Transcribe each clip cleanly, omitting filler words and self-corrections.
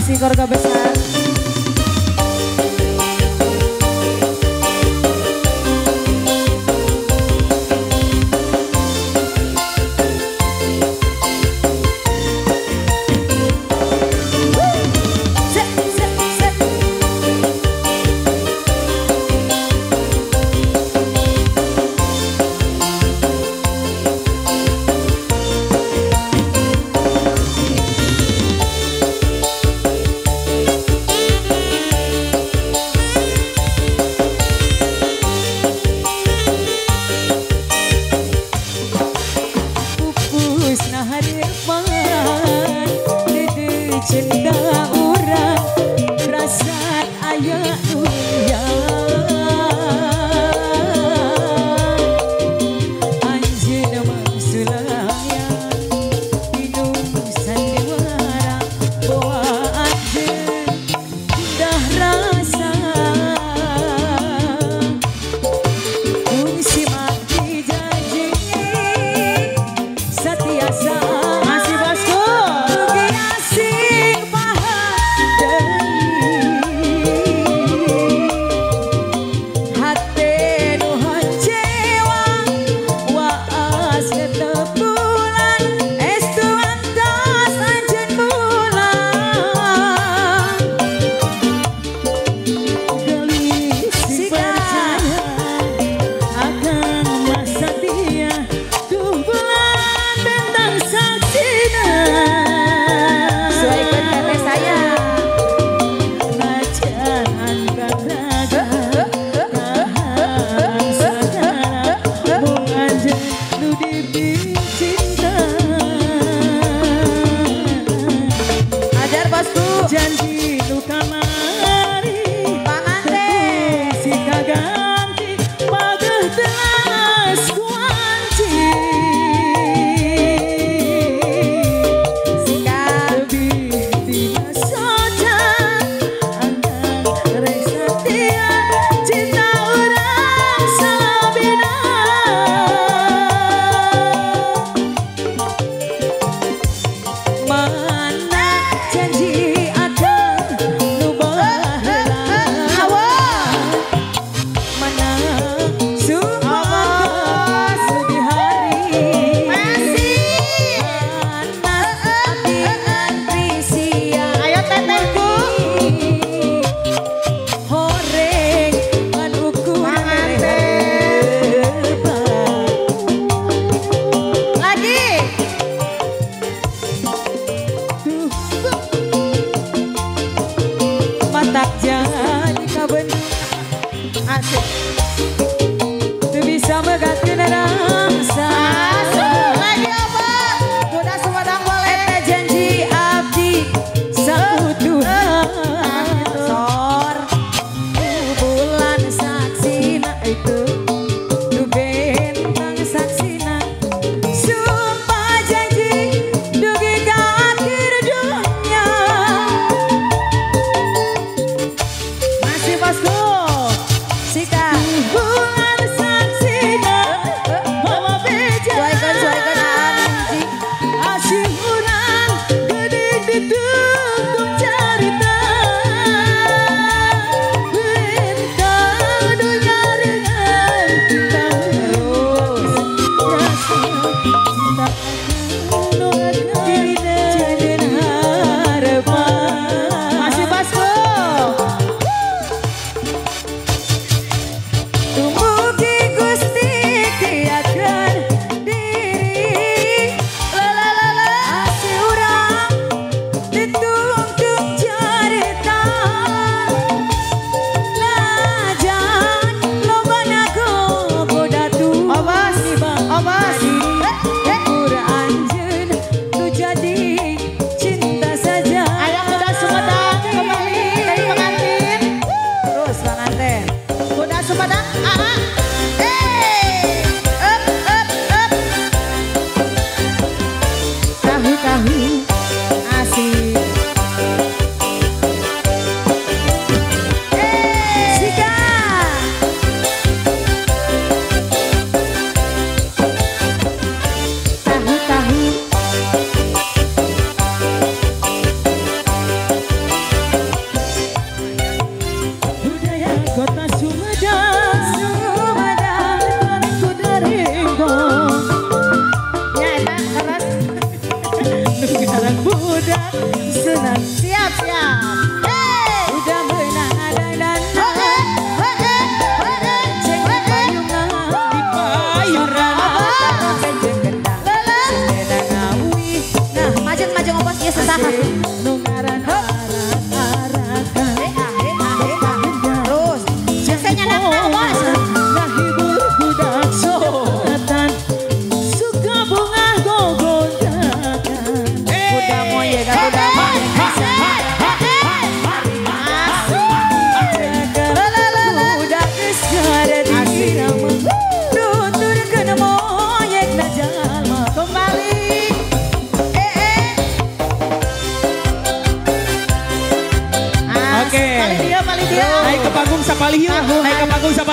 Masih keluarga besar.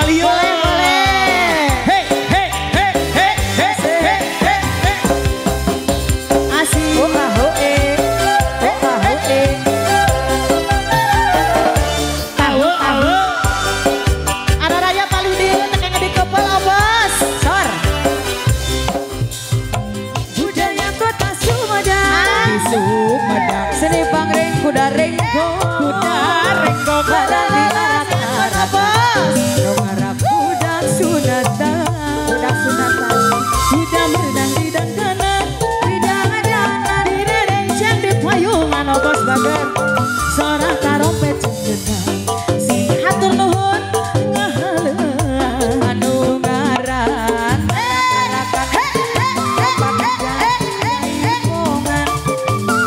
kembali yuk. Boleh, boleh. Hey, hey, hey, hey, hey, hey, hey, hey. Asik. Oh, aho, Awo, awo. Ada raya paling di tekan di kepala Bos. Sor. Budaya kota Sumedang. Di Sumedang. Seni pangring kuda renggo. Kuda renggo. Badan di arak-arak Bos. Romarak budak sunatan. Budak sunatan. Tidak merenang di dangkanan. Tidak ngadangan di derencang di payungan Bos bager. Seorang tarompet cendetan. Sing hatur nuhun ngahaleun anu ngaran.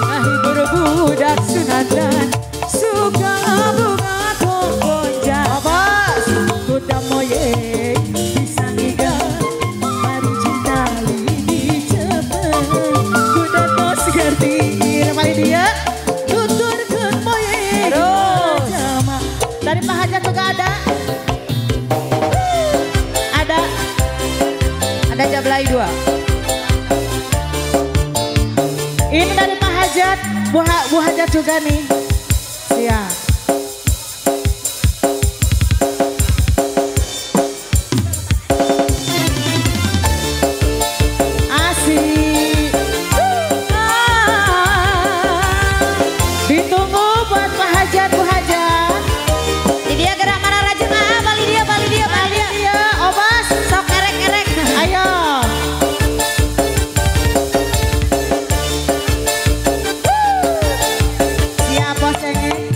Ngahibur budak sunatan. Suka bunga komponjang. Kuda moyeng bisa ngigang. Mari cinta lini cepet. Kuda tos gertir. Mari dia tuturkeun moyeng. Jama. Dari Pak Hajat juga ada. Ada Jablay 2. Ini dari Pak Hajat. Bu Hajat juga nih. Siap. Asik. Ditunggu buat Pak Hajat, Bu Hajat. Di dia gerak mana rajin bali dia. Obas, sok erek. Ayo. Siap Bos Cengeng.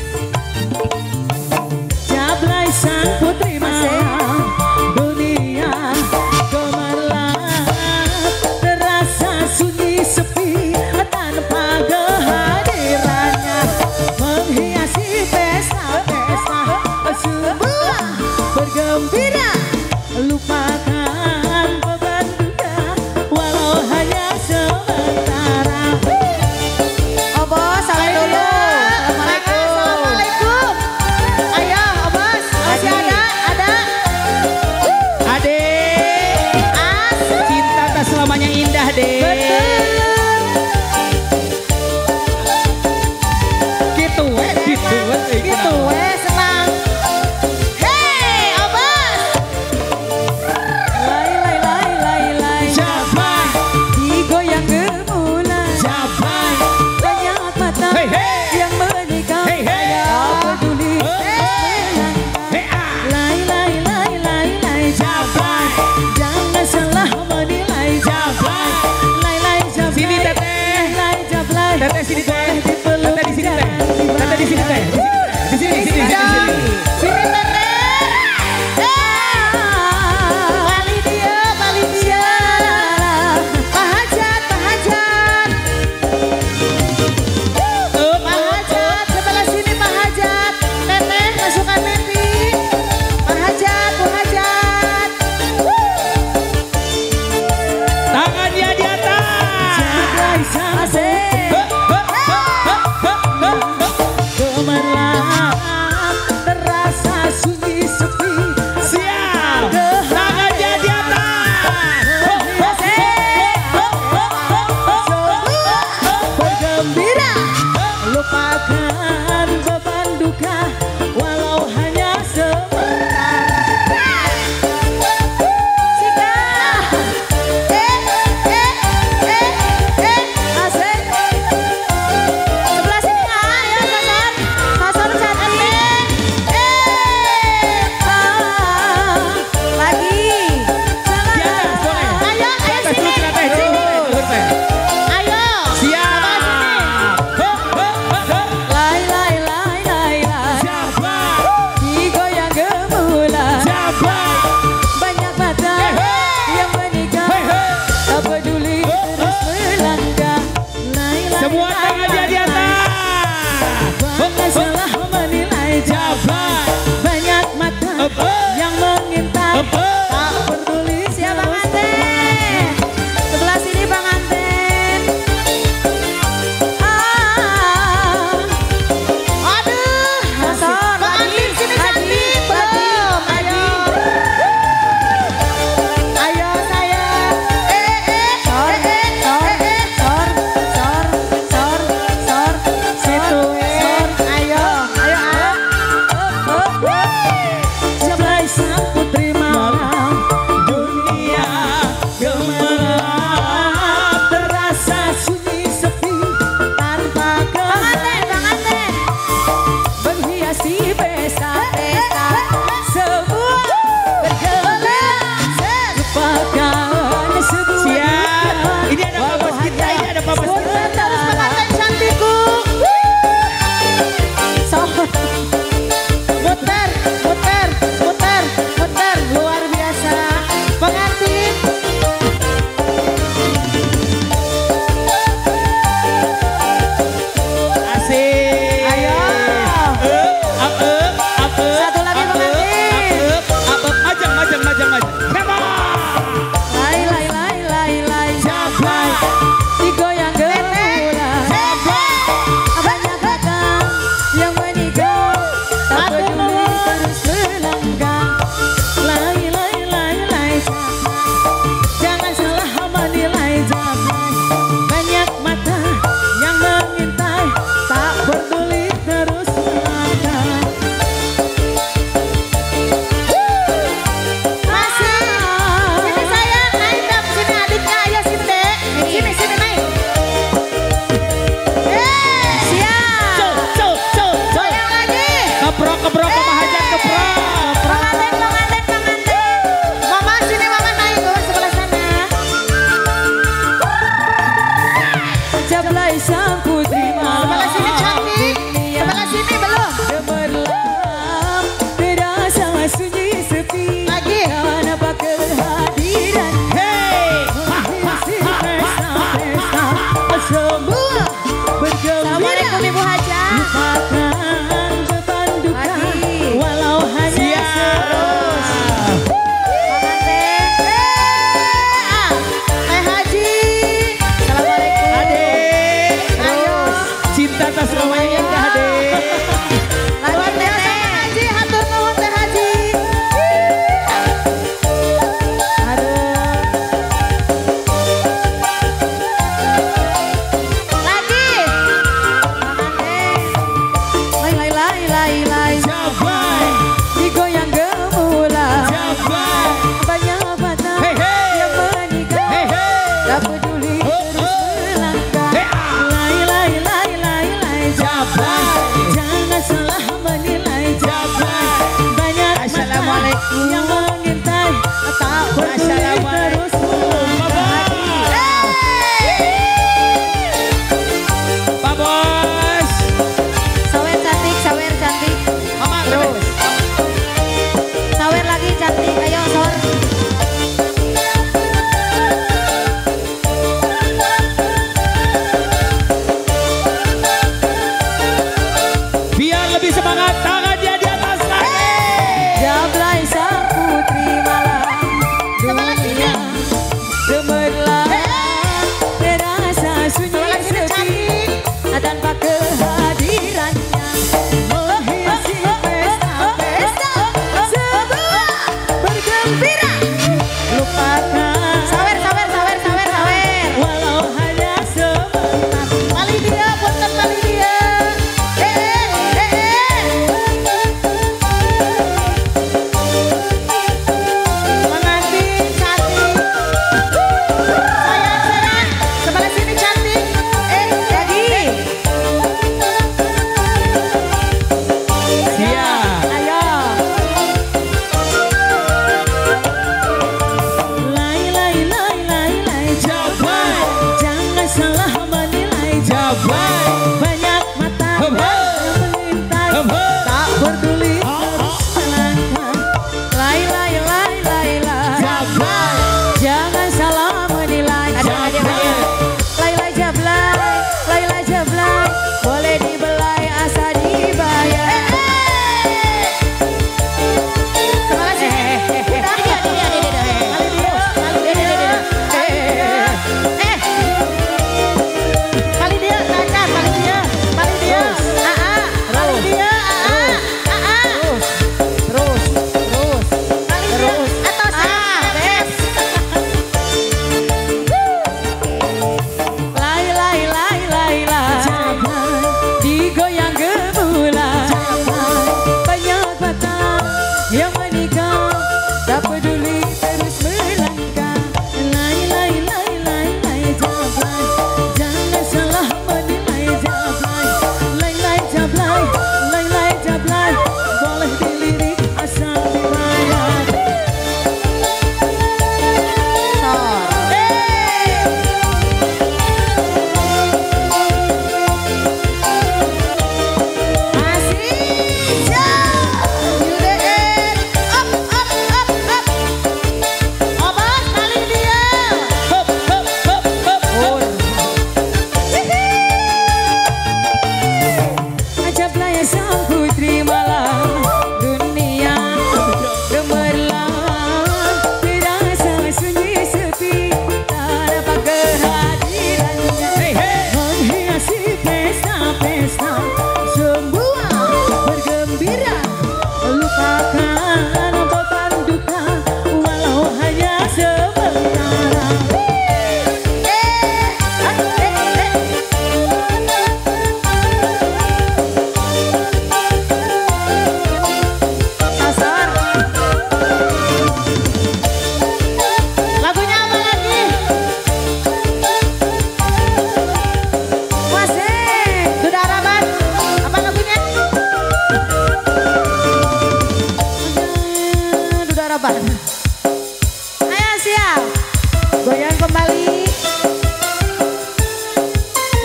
Goyang kembali.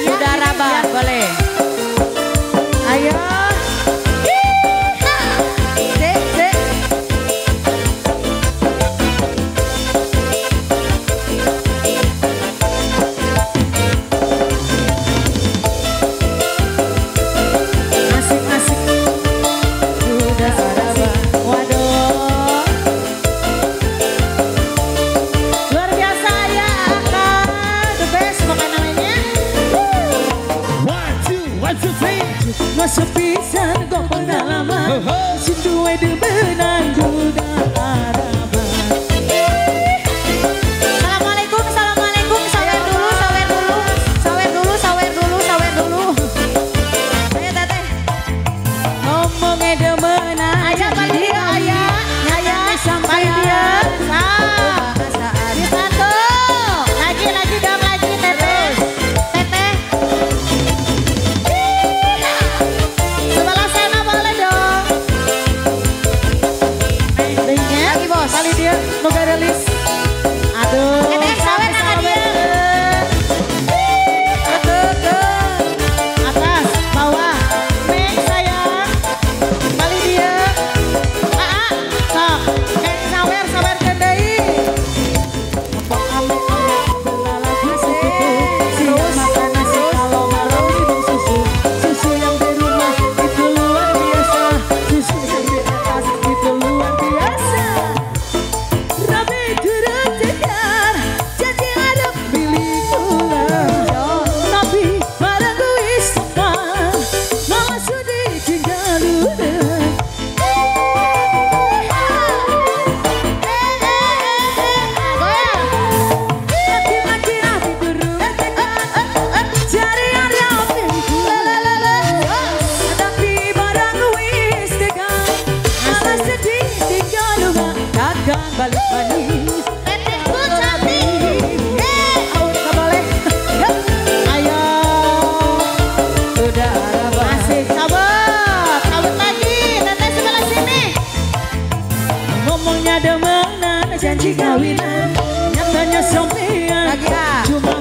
Udah Rabah, boleh. Ayo. Dek, dek. Asik-asik. Udah Rabah. Waduh. Luar biasa ya, Kak. The best pokoknya namanya. 1, 2, 3. Masa pisan kau pengalaman Sinduwe de benang duda harapan. Assalamualaikum, assalamualaikum. Sawer dulu, sawer dulu. Sawer dulu, sawer dulu, sawer dulu. Ayo teteh. Ngomongnya demenan. Ayah balik dia, ayah. Ayah sampai dia. Di satu. Lagi dong, lagi teteh. Teteh. Sebelah sana boleh dong. Lagi bos. Kali dia mau rilis. Aduh. Teteh sawer sama dia. Ke. Atas, bawah. Neng sayang. Kali dia. Sok. Neng sawer kendai. Apa ame ayah belalang susu. Siap makan nasi kalau malam minum susu. Susu yang di rumah itu luar biasa. Susu yang di atas itu luar biasa. Rabi turut tegar, janji ada milik ulang. Tapi barang gue sama, malah sudah tinggal udah. Laki-laki rapi turut tegar, cari ada tapi barang gue tegar, malah sedih tinggal udah. Takkan balik manis. Tetehku cantik. Gak boleh. Ayo. Udah Rabah. Asik. Sabut. Sabut lagi. Teteh sebelah sini. Ngomongnya demenan, janji kawinan. Nyatanya sompian. Lagi ah. Cuma